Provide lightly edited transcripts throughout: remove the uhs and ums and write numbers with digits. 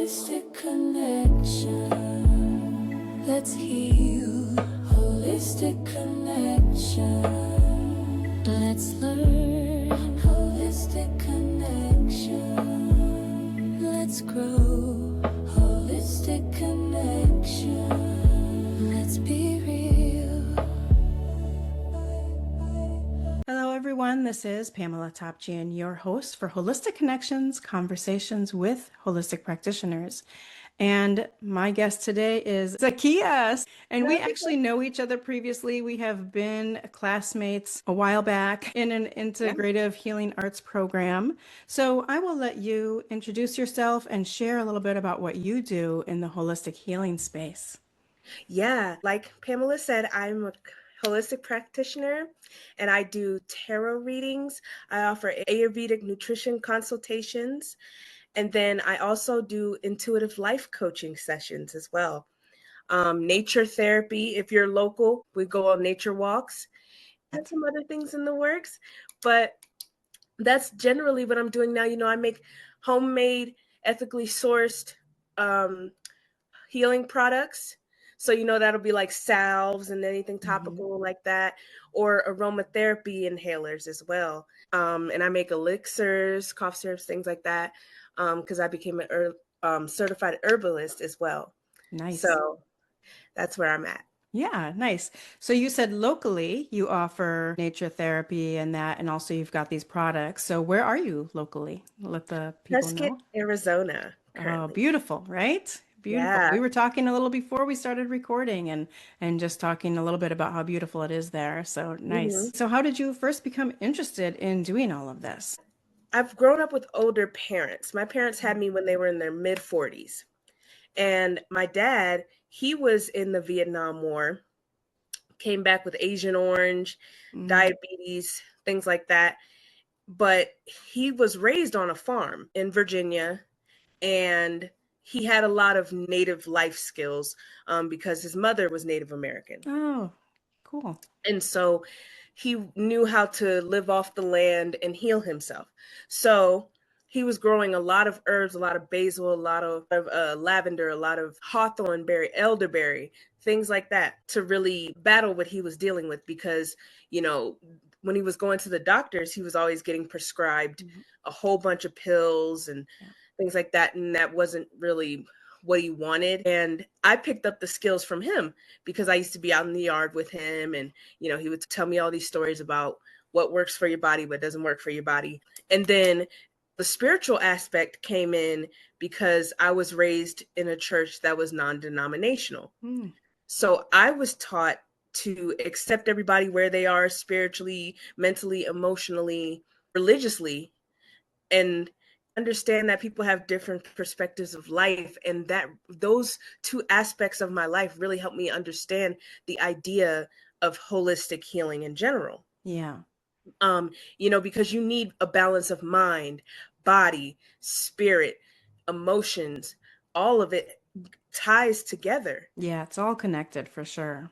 Holistic connection. Let's heal. Holistic connection. Let's learn. Holistic connection. Let's grow. Holistic connection. Let's be real. Hello, everyone. This is Pamela Topchian, your host for Holistic Connections, Conversations with Holistic Practitioners. And my guest today is Zakiyah. And we actually know each other previously. We have been classmates a while back in an integrative healing arts program. So I will let you introduce yourself and share a little bit about what you do in the holistic healing space. Yeah, like Pamela said, I'm a holistic practitioner and I do tarot readings. I offer Ayurvedic nutrition consultations. And then I also do intuitive life coaching sessions as well. Nature therapy. If you're local, we go on nature walks and some other things in the works. But that's generally what I'm doing now. I make homemade, ethically sourced healing products. So, that'll be like salves and anything topical like that, or aromatherapy inhalers as well. And I make elixirs, cough syrups, things like that, because I became a certified herbalist as well. Nice. So that's where I'm at. Yeah, nice. So you said locally you offer nature therapy and that, and also you've got these products. So where are you locally? Let the people Prescott, know. Arizona, Oh, currently. beautiful, right? Beautiful. Yeah. We were talking a little before we started recording and just talking a little bit about how beautiful it is there. So nice. So how did you first become interested in doing all of this? I've grown up with older parents. My parents had me when they were in their mid 40s. And my dad, he was in the Vietnam War, came back with Agent Orange, diabetes, things like that. But he was raised on a farm in Virginia, and he had a lot of native life skills because his mother was Native American. Oh, cool. And so he knew how to live off the land and heal himself. So he was growing a lot of herbs, a lot of basil, a lot of lavender, a lot of hawthorn berry, elderberry, things like that to really battle what he was dealing with. Because, when he was going to the doctors, he was always getting prescribed a whole bunch of pills and things like that. And that wasn't really what he wanted. And I picked up the skills from him because I used to be out in the yard with him, and he would tell me all these stories about what works for your body, what doesn't work for your body. And then the spiritual aspect came in because I was raised in a church that was non-denominational. So I was taught to accept everybody where they are spiritually, mentally, emotionally, religiously, and understand that people have different perspectives of life, and that those two aspects of my life really helped me understand the idea of holistic healing in general. Yeah. Because you need a balance of mind, body, spirit, emotions, all of it ties together. Yeah, it's all connected for sure.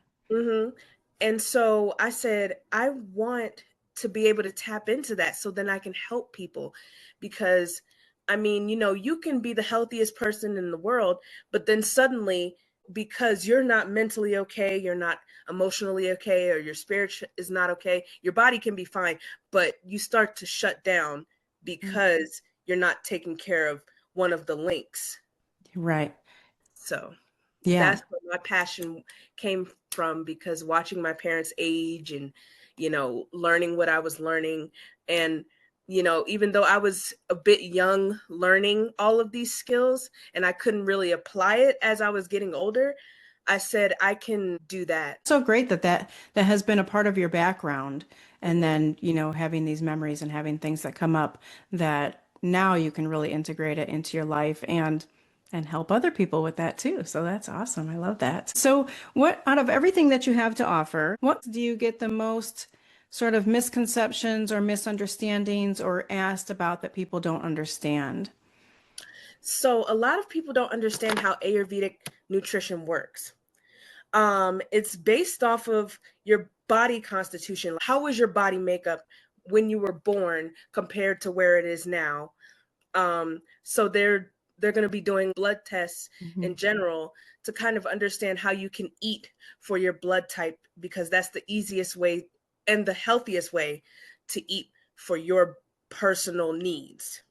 And so I said, I want to be able to tap into that so then I can help people. Because you can be the healthiest person in the world, but then suddenly, because you're not mentally okay, you're not emotionally okay, or your spirit is not okay, your body can be fine, but you start to shut down because you're not taking care of one of the links. Right. So Yeah. that's where my passion came from, because watching my parents age and, learning what I was learning. And, even though I was a bit young learning all of these skills and I couldn't really apply it as I was getting older, I said, I can do that. So great that has been a part of your background. And then, having these memories and having things that come up that now you can really integrate it into your life and help other people with that too. So that's awesome. I love that. So what, out of everything that you have to offer, what do you get the most sort of misconceptions or misunderstandings or asked about that people don't understand? So a lot of people don't understand how Ayurvedic nutrition works. It's based off of your body constitution. How was your body makeup when you were born compared to where it is now? So there they're going to be doing blood tests Mm-hmm. in general to kind of understand how you can eat for your blood type, because that's the easiest way and the healthiest way to eat for your personal needs.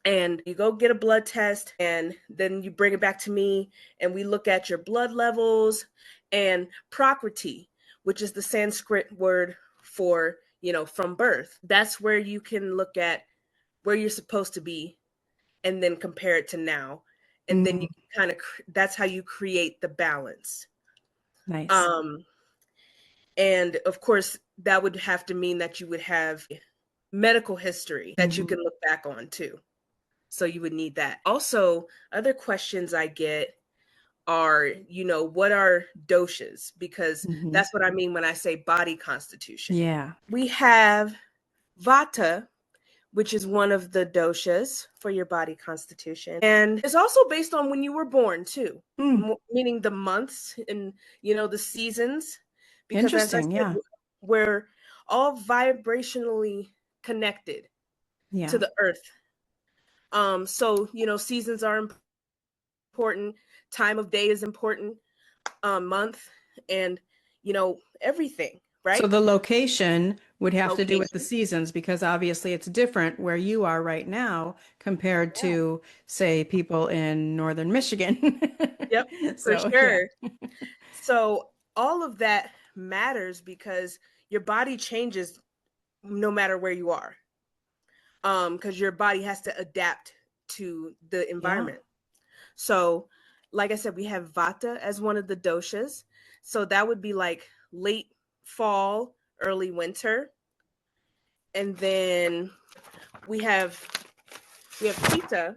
And you go get a blood test, and then you bring it back to me, and we look at your blood levels and prakriti, which is the Sanskrit word for, from birth. That's where you can look at where you're supposed to be and then compare it to now. And then you kind of, that's how you create the balance. Nice. And of course, that would have to mean that you would have medical history that you can look back on too. So you would need that. Also, other questions I get are, what are doshas? Because that's what I mean when I say body constitution. Yeah. We have vata, which is one of the doshas for your body constitution. And it's also based on when you were born too, meaning the months and, the seasons. Because Interesting. as I said, we're all vibrationally connected to the earth. So, seasons are important, time of day is important, month, and, everything, right? So the location would have to do with the seasons, because obviously it's different where you are right now compared to, say, people in northern Michigan. Yep, for So, sure. So all of that matters because your body changes no matter where you are. Because your body has to adapt to the environment. So, like I said, we have vata as one of the doshas. So that would be like late fall, early winter. And then we have pitta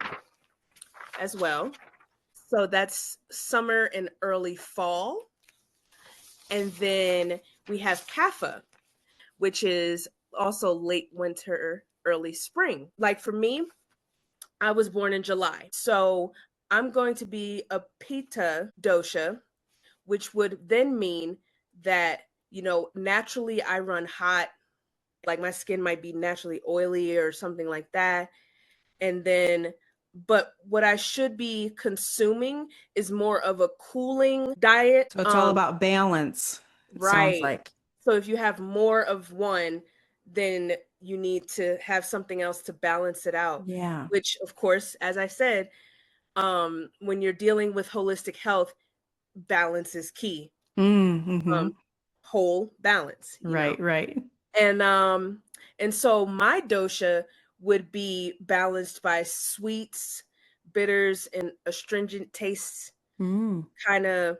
as well. So that's summer and early fall. And then we have kapha, which is also late winter, early spring. Like for me, I was born in July. So I'm going to be a pitta dosha, which would then mean that, naturally I run hot, like my skin might be naturally oily or something like that. And then, but what I should be consuming is more of a cooling diet. so it's all about balance, it sounds Right. like. So if you have more of one, then you need to have something else to balance it out. Yeah. Which, of course, as I said, when you're dealing with holistic health, balance is key. Whole balance. Right, right. And so my dosha would be balanced by sweets, bitters, and astringent tastes. Kind of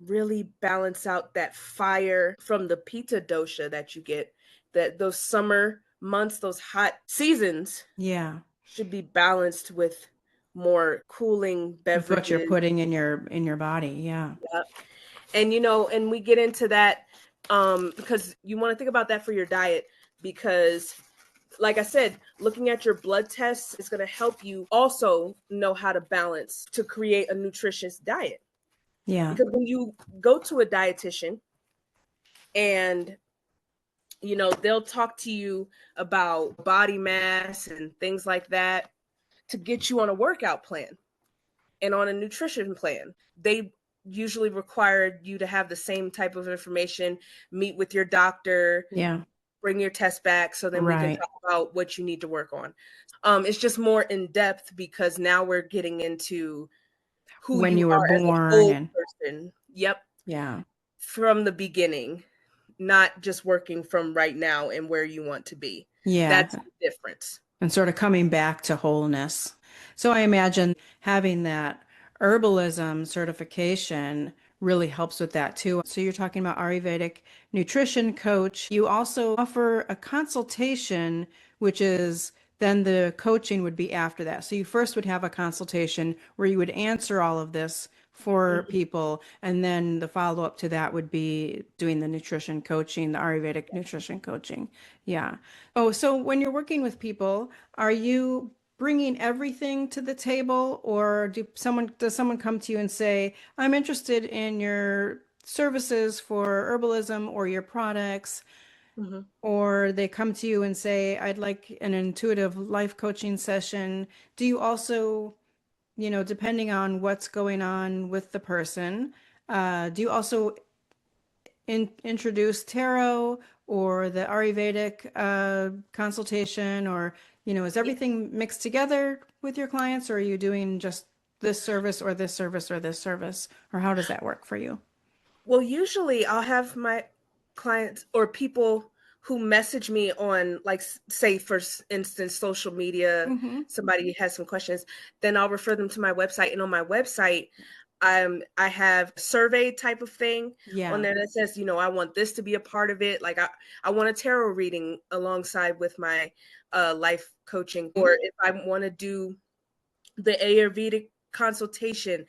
really balance out that fire from the pitta dosha that you get. That those summer months, those hot seasons, should be balanced with more cooling beverages. With what you're putting in your body. Yeah. And and we get into that because you want to think about that for your diet, because like I said, looking at your blood tests is going to help you also know how to balance to create a nutritious diet. Yeah. Because when you go to a dietitian and they'll talk to you about body mass and things like that to get you on a workout plan and on a nutrition plan. They usually require you to have the same type of information, meet with your doctor, bring your test back, so then we can talk about what you need to work on. It's just more in depth because now we're getting into who when you are were as a born whole and person. Yep. Yeah. From the beginning, not just working from right now and where you want to be. Yeah. That's the difference. And sort of coming back to wholeness. So I imagine having that herbalism certification really helps with that too. So you're talking about Ayurvedic nutrition coach. You also offer a consultation, which is then the coaching would be after that. So you first would have a consultation where you would answer all of this for people, and then the follow-up to that would be doing the nutrition coaching, the Ayurvedic nutrition coaching. Yeah. Oh, so when you're working with people, are you bringing everything to the table, or does someone come to you and say, I'm interested in your services for herbalism or your products? Mhm. or they come to you and say, I'd like an intuitive life coaching session, do you also, depending on what's going on with the person, do you also introduce tarot or the Ayurvedic consultation, or, is Yeah. everything mixed together with your clients, or are you doing just this service or this service or this service, or how does that work for you? Well, usually I'll have my clients or people who message me on, like, say, for instance, social media, Mm-hmm. somebody has some questions, then I'll refer them to my website. And on my website, I have a survey type of thing on Yeah. there that says, I want this to be a part of it. Like I want a tarot reading alongside with my life coaching, Mhm. or if I want to do the Ayurvedic consultation,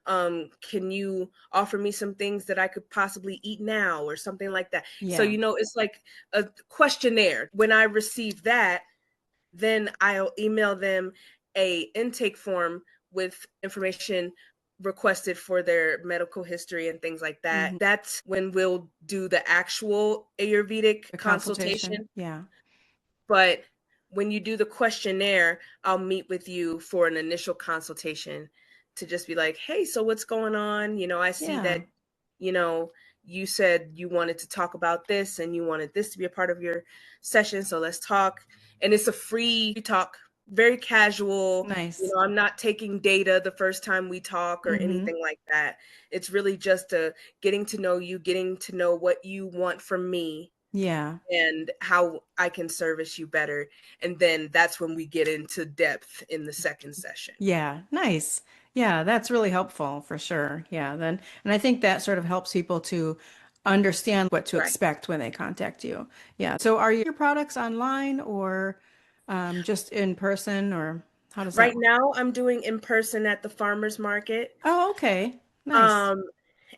can you offer me some things that I could possibly eat now or something like that? So, Yeah. it's like a questionnaire. When I receive that, then I'll email them a intake form with information requested for their medical history and things like that. Hmm. That's when we'll do the actual Ayurvedic The consultation. consultation. Yeah. But when you do the questionnaire, I'll meet with you for an initial consultation to just be like, hey, so what's going on? I see Yeah. that, you know, you said you wanted to talk about this and you wanted this to be a part of your session. So let's talk. And it's a free talk, very casual. Nice. I'm not taking data the first time we talk or Hmm. anything like that. It's really just a getting to know you, getting to know what you want from me Yeah. and how I can service you better. And then that's when we get into depth in the second session. Yeah. Nice. Yeah, that's really helpful for sure. Yeah, then, and I think that sort of helps people to understand what to Right. expect when they contact you. Yeah. So are your products online, or just in person, or how does that Right work? now, I'm doing in person at the farmers market, Oh, okay. Nice. um,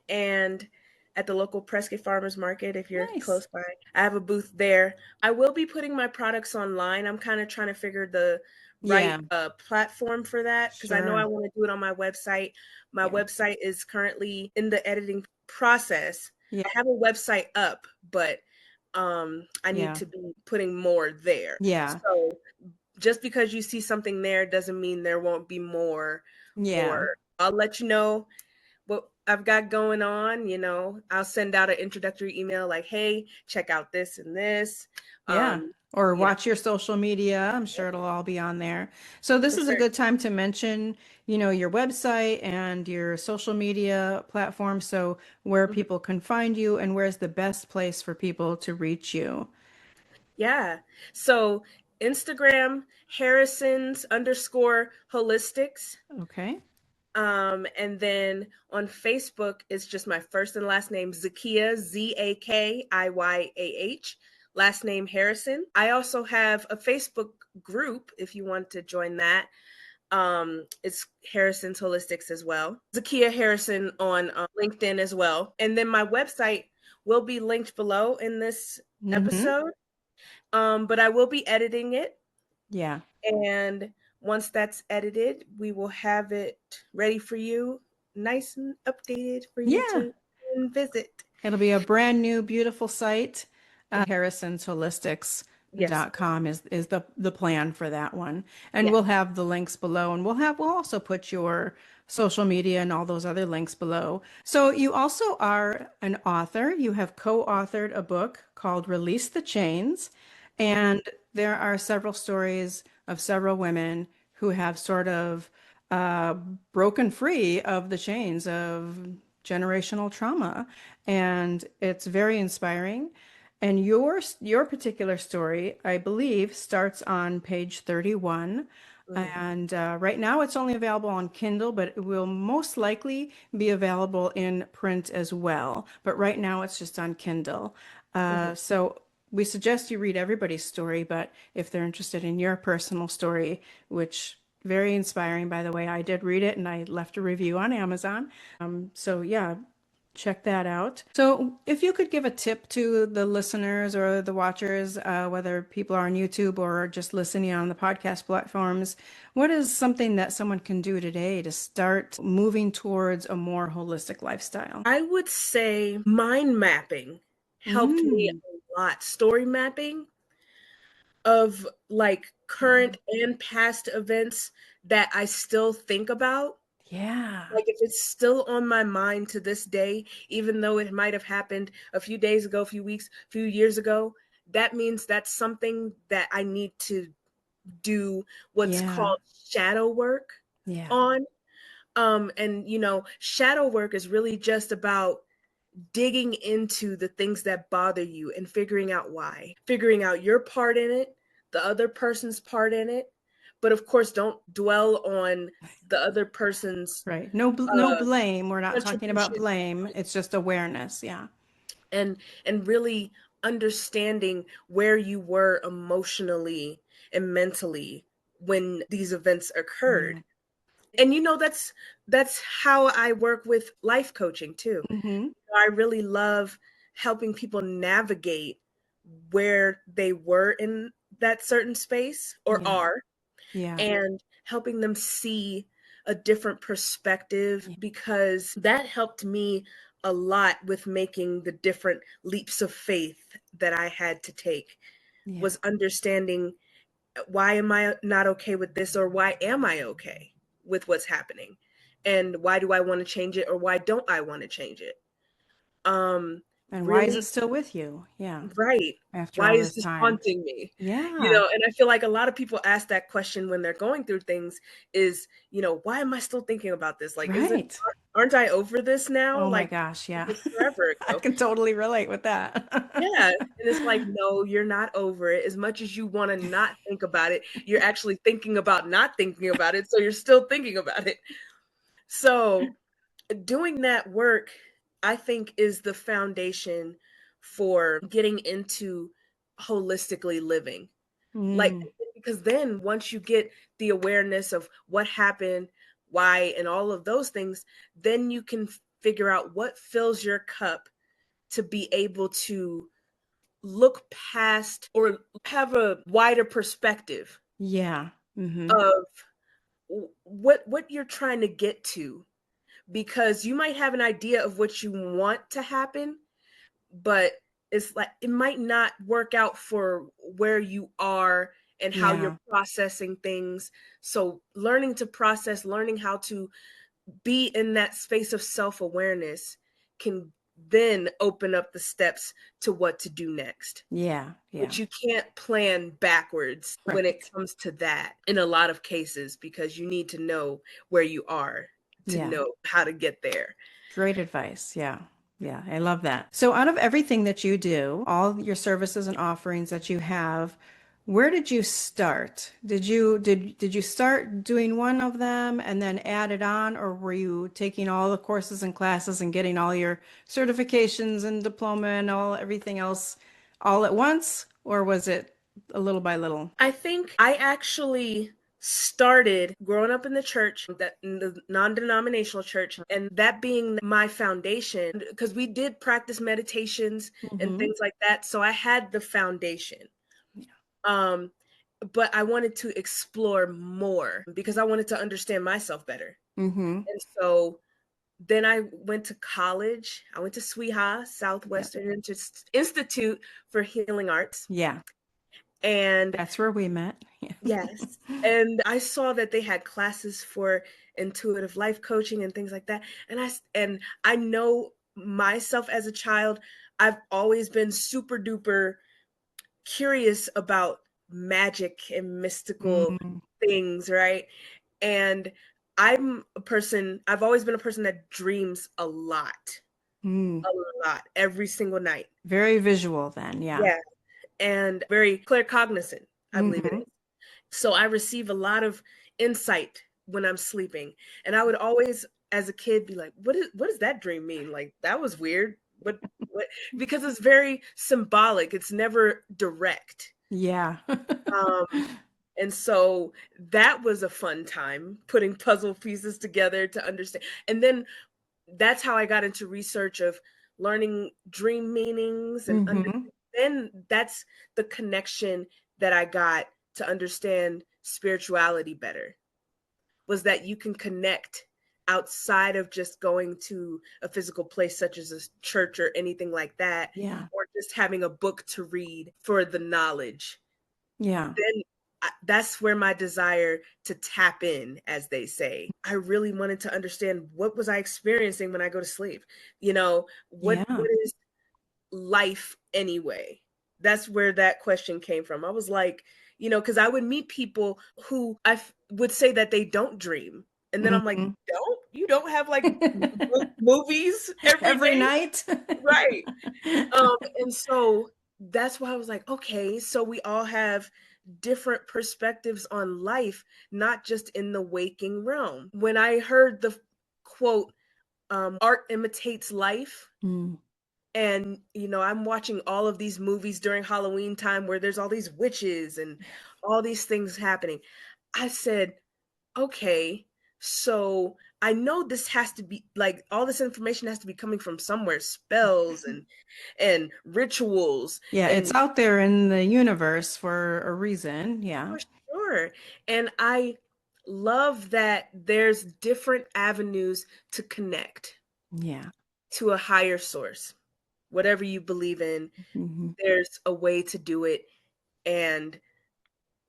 and at the local Prescott Farmers Market if you're Nice. close by. I have a booth there. I will be putting my products online. I'm kind of trying to figure the right Yeah, platform for that because I know I sure. want to do it on my website. My Yeah. website is currently in the editing process. Yeah. I have a website up, but I need Yeah. to be putting more there. Yeah. So just because you see something there doesn't mean there won't be more. Yeah. Or I'll let you know what I've got going on. I'll send out an introductory email like, hey, check out this and this. Yeah. Um, Or you know, watch your social media. I'm sure it'll all be on there. So this for is a sure. good time to mention, your website and your social media platform. So where Mhm. people can find you and where's the best place for people to reach you. Yeah. So Instagram, Harrison's underscore holistics. Okay. And then on Facebook, it's just my first and last name, Zakiyah, Zakiyah, last name Harrison. I also have a Facebook group if you want to join that. It's Harrison's Holistics as well. Zakiyah Harrison on LinkedIn as well. And then my website will be linked below in this Mm-hmm. episode. But I will be editing it, Yeah. and once that's edited, we will have it ready for you, nice and updated for you Yeah. to visit. It'll be a brand new, beautiful site. Yes. harrisonsholistics.com is the plan for that one. And Yeah. we'll have the links below, and we'll also put your social media and all those other links below. So you also are an author. You have co-authored a book called Release the Chains, Mhm. and there are several stories of several women who have sort of uh, broken free of the chains of generational trauma, and it's very inspiring. And your particular story, I believe, starts on page 31. Mhm. And right now it's only available on Kindle, but it will most likely be available in print as well. But right now it's just on Kindle. Mhm. So we suggest you read everybody's story, but if they're interested in your personal story, which very inspiring, by the way, I did read it and I left a review on Amazon. So yeah, check that out. So if you could give a tip to the listeners or the watchers, whether people are on YouTube or just listening on the podcast platforms, what is something that someone can do today to start moving towards a more holistic lifestyle? I would say mind mapping helped me Mm, a lot. Story mapping of like current and past events that I still think about. Yeah. Like if it's still on my mind to this day, even though it might have happened a few days ago, a few weeks, a few years ago, that means that's something that I need to do what's Yeah. called shadow work Yeah. on. And shadow work is really just about digging into the things that bother you and figuring out why, figuring out your part in it, the other person's part in it. But of course, don't dwell on the other person's Right. No uh, blame. We're not talking about contribution, blame. It's just awareness. Yeah. and really understanding where you were emotionally and mentally when these events occurred. Yeah. And that's how I work with life coaching too. Mm-hmm. I really love helping people navigate where they were in that certain space or Yeah. are, Yeah. and helping them see a different perspective, Yeah. because that helped me a lot with making the different leaps of faith that I had to take, Yeah. was understanding why am I not okay with this, or why am I okay with what's happening, and why do I want to change it, or why don't I want to change it. And why is it Really, still with you? Yeah. right. After Why all is this this time. haunting me? Yeah. And I feel like a lot of people ask that question when they're going through things is, why am I still thinking about this? Like, Right. aren't I over this now? Oh my Like, gosh. it Yeah. was forever I ago. can totally relate with that. Yeah. And it's like, no, you're not over it. As much as you want to not think about it, you're actually thinking about not thinking about it. So you're still thinking about it. So doing that work, I think, is the foundation for getting into holistically living. Like, Mm. because then once you get the awareness of what happened, why, and all of those things, then you can figure out what fills your cup to be able to look past or have a wider perspective Yeah. Mm-hmm. of what you're trying to get to, because you might have an idea of what you want to happen, but it's like it might not work out for where you are and how you're Yeah. processing things. So learning to process, learning how to be in that space of self-awareness can then open up the steps to what to do next. Yeah. But Yeah. you can't plan backwards when it Right. comes to that in a lot of cases, because you need to know where you are to Yeah. know how to get there. Great advice. Yeah. Yeah. I love that. So out of everything that you do, all your services and offerings that you have, where did you start? Did you start doing one of them and then add it on, or were you taking all the courses and classes and getting all your certifications and diploma and all everything else all at once, or was it a little by little? I think I actually started growing up in the church, that in the non-denominational church, and that being my foundation, because we did practice meditations and Mm-hmm. things like that. So I had the foundation. Um, but I wanted to explore more because I wanted to understand myself better. Mm-hmm. And so then I went to college. I went to SWIHA, Yep. Southwestern Institute for Healing Arts. Yeah. And That's where we met. yes. And I saw that they had classes for intuitive life coaching and things like that. And I know myself as a child, I've always been super duper curious about magic and mystical Mm, things, right? And I've always been a person that dreams mm. a lot, every single night. Very visual then, yeah. Yeah. And very claircognizant, I believe it Hmm. is. So I receive a lot of insight when I'm sleeping. And I would always, as a kid, be like, what does that dream mean? Like, that was weird. What because it's very symbolic. It's never direct. Yeah. Um, and so that was a fun time putting puzzle pieces together to understand. And then that's how I got into research of learning dream meanings and Hmm. then that's the connection that I got to understand spirituality better, was that you can connect outside of just going to a physical place such as a church or anything like that, Yeah. or just having a book to read for the knowledge. Yeah. Then that's where my desire to tap in, as they say. I really wanted to understand, what was I experiencing when I go to sleep? What Yeah. is life anyway? That's where that question came from. I was like, because I would meet people who would say that they don't dream. And then I'm like, Mhm. you don't have like movies every Every day? night. Right. And so that's why I was like, okay, so we all have different perspectives on life, not just in the waking realm. When I heard the quote, art imitates life, Mm. and I'm watching all of these movies during Halloween time where there's all these witches and all these things happening, I said, okay, so I know this has to be like, all this information has to be coming from somewhere, spells and rituals, Yeah, it's and out there in the universe for a reason. Yeah. for sure. And I love that there's different avenues to connect Yeah. to a higher source. Whatever you believe in, Hmm. there's a way to do it. And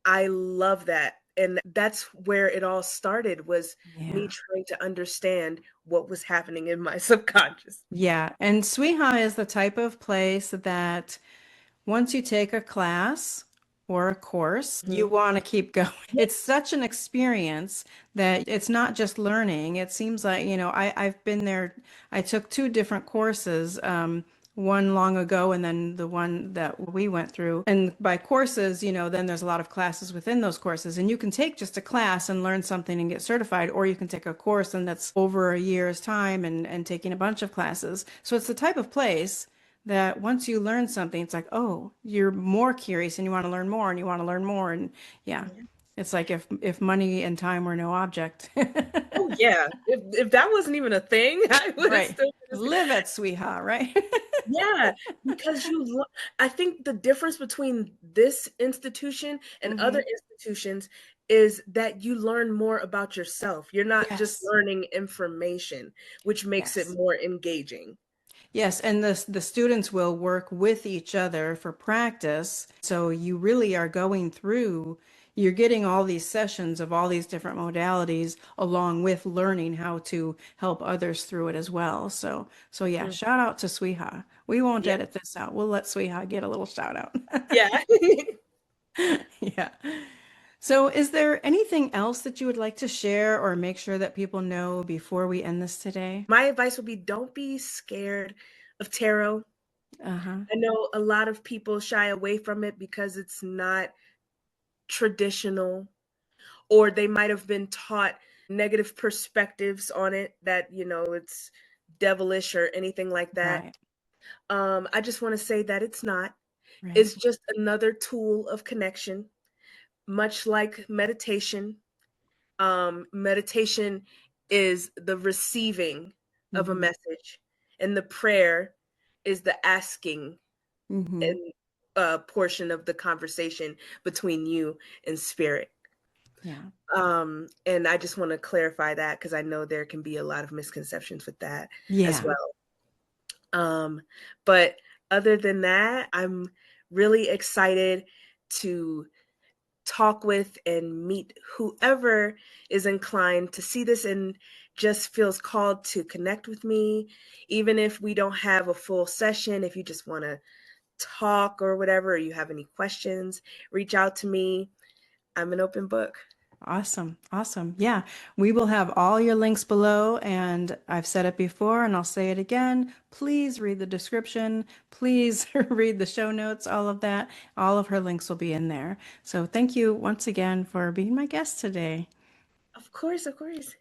I love that. And that's where it all started, was me Yeah. trying to understand what was happening in my subconscious. Yeah. And Sweha is the type of place that once you take a class or a course, you Mhm. want to keep going. It's such an experience that it's not just learning. It seems like, I've been there. I took two different courses, one long ago and then the one that we went through. And by courses, then there's a lot of classes within those courses. And you can take just a class and learn something and get certified, or you can take a course and that's over a year's time and taking a bunch of classes. So it's the type of place that once you learn something, it's like, oh, you're more curious and you want to learn more and you want to learn more. And yeah, Yeah. it's like if money and time were no object. Oh yeah. If that wasn't even a thing, I would have Right. still been. Live it, sweetheart, right? Yeah, because I think the difference between this institution and Hmm. other institutions is that you learn more about yourself. You're not just Yes. learning information, which makes it Yes. more engaging. Yes, and the students will work with each other for practice. So you really are going through, you're getting all these sessions of all these different modalities along with learning how to help others through it as well. So yeah, Mm, shout out to Sweha. We won't yeah. edit this out. We'll let Sweha get a little shout out. Yeah. Yeah. So is there anything else that you would like to share or make sure that people know before we end this today? My advice would be, don't be scared of tarot. Uh-huh. I know a lot of people shy away from it because it's not traditional, or they might have been taught negative perspectives on it, that it's devilish or anything like that. Right. I just want to say that it's not. Right. It's just another tool of connection, much like meditation. Meditation is the receiving of a Mm-hmm. message, and the prayer is the asking Mm-hmm. and portion of the conversation between you and spirit. Yeah. And I just want to clarify that, because I know there can be a lot of misconceptions with that as Yeah. well. But other than that, I'm really excited to talk with and meet whoever is inclined to see this and just feels called to connect with me. Even if we don't have a full session, if you just want to talk or whatever, or you have any questions, reach out to me. I'm an open book. Awesome. Awesome. Yeah. We will have all your links below, and I've said it before and I'll say it again. Please read the description. Please read the show notes, all of that. All of her links will be in there. So thank you once again for being my guest today. Of course, of course.